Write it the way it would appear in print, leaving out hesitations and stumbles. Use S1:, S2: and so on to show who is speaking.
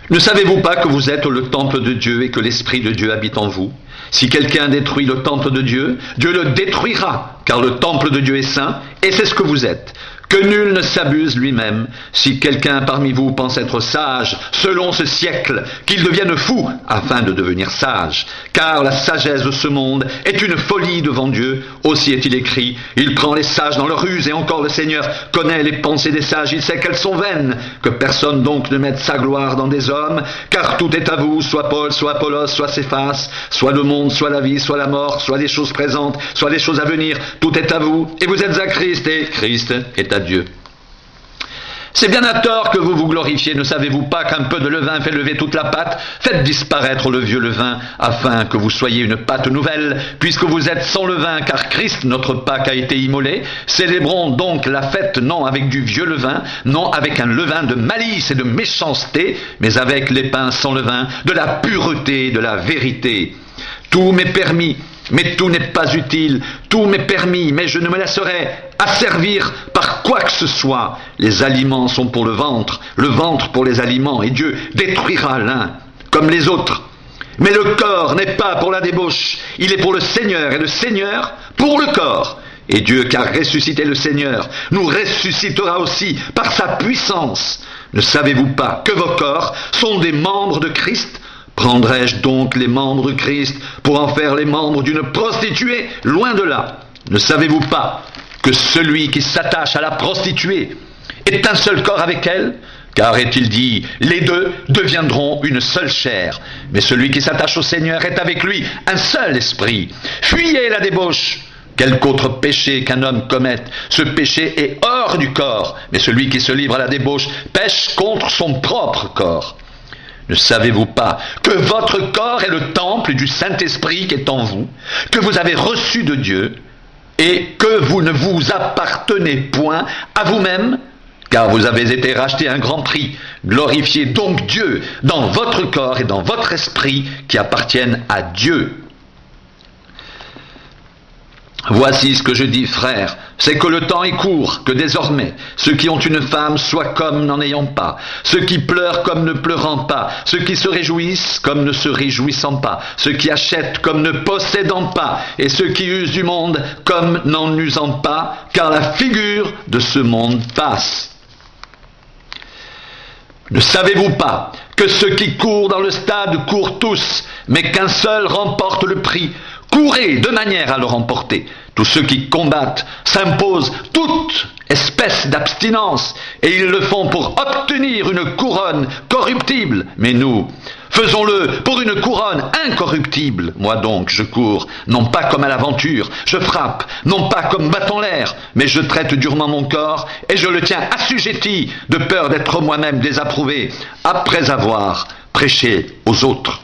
S1: Ne savez-vous pas que vous êtes le temple de Dieu et que l'Esprit de Dieu habite en vous? Si quelqu'un détruit le temple de Dieu, Dieu le détruira, car le temple de Dieu est saint, et c'est ce que vous êtes. Que nul ne s'abuse lui-même. Si quelqu'un parmi vous pense être sage, selon ce siècle, qu'il devienne fou, afin de devenir sage. Car la sagesse de ce monde est une folie devant Dieu. Aussi est-il écrit, il prend les sages dans leur ruse, et encore le Seigneur connaît les pensées des sages, il sait qu'elles sont vaines. Que personne donc ne mette sa gloire dans des hommes, car tout est à vous, soit Paul, soit Apollos, soit Céphas, soit le monde, soit la vie, soit la mort, soit des choses présentes, soit des choses à venir, tout est à vous, et vous êtes à Christ, et Christ est à Dieu. C'est bien à tort que vous vous glorifiez, ne savez-vous pas qu'un peu de levain fait lever toute la pâte? Faites disparaître le vieux levain, afin que vous soyez une pâte nouvelle, puisque vous êtes sans levain, car Christ, notre Pâque, a été immolé. Célébrons donc la fête non avec du vieux levain, non avec un levain de malice et de méchanceté, mais avec les pains sans levain, de la pureté, de la vérité. Tout m'est permis, mais tout n'est pas utile. Tout m'est permis, mais je ne me laisserai asservir par quoi que ce soit. Les aliments sont pour le ventre pour les aliments, et Dieu détruira l'un comme les autres. Mais le corps n'est pas pour la débauche, il est pour le Seigneur, et le Seigneur pour le corps. Et Dieu, qui a ressuscité le Seigneur, nous ressuscitera aussi par sa puissance. Ne savez-vous pas que vos corps sont des membres de Christ? Prendrai-je donc les membres de Christ pour en faire les membres d'une prostituée? Loin de là. Ne savez-vous pas que celui qui s'attache à la prostituée est un seul corps avec elle? Car est-il dit, les deux deviendront une seule chair. Mais celui qui s'attache au Seigneur est avec lui un seul esprit. Fuyez la débauche. Quelque autre péché qu'un homme commette, ce péché est hors du corps. Mais celui qui se livre à la débauche pêche contre son propre corps. Ne savez-vous pas que votre corps est le temple du Saint-Esprit qui est en vous, que vous avez reçu de Dieu, et que vous ne vous appartenez point à vous-même, car vous avez été rachetés à un grand prix. Glorifiez donc Dieu dans votre corps et dans votre esprit qui appartiennent à Dieu. Voici ce que je dis, frères, c'est que le temps est court, que désormais, ceux qui ont une femme soient comme n'en ayant pas, ceux qui pleurent comme ne pleurant pas, ceux qui se réjouissent comme ne se réjouissant pas, ceux qui achètent comme ne possédant pas, et ceux qui usent du monde comme n'en usant pas, car la figure de ce monde passe. Ne savez-vous pas que ceux qui courent dans le stade courent tous, mais qu'un seul remporte le prix? Courez de manière à le remporter. Tous ceux qui combattent s'imposent toute espèce d'abstinence, et ils le font pour obtenir une couronne corruptible. Mais nous, faisons-le pour une couronne incorruptible. Moi donc, je cours, non pas comme à l'aventure, je frappe, non pas comme battant l'air, mais je traite durement mon corps, et je le tiens assujetti, de peur d'être moi-même désapprouvé, après avoir prêché aux autres.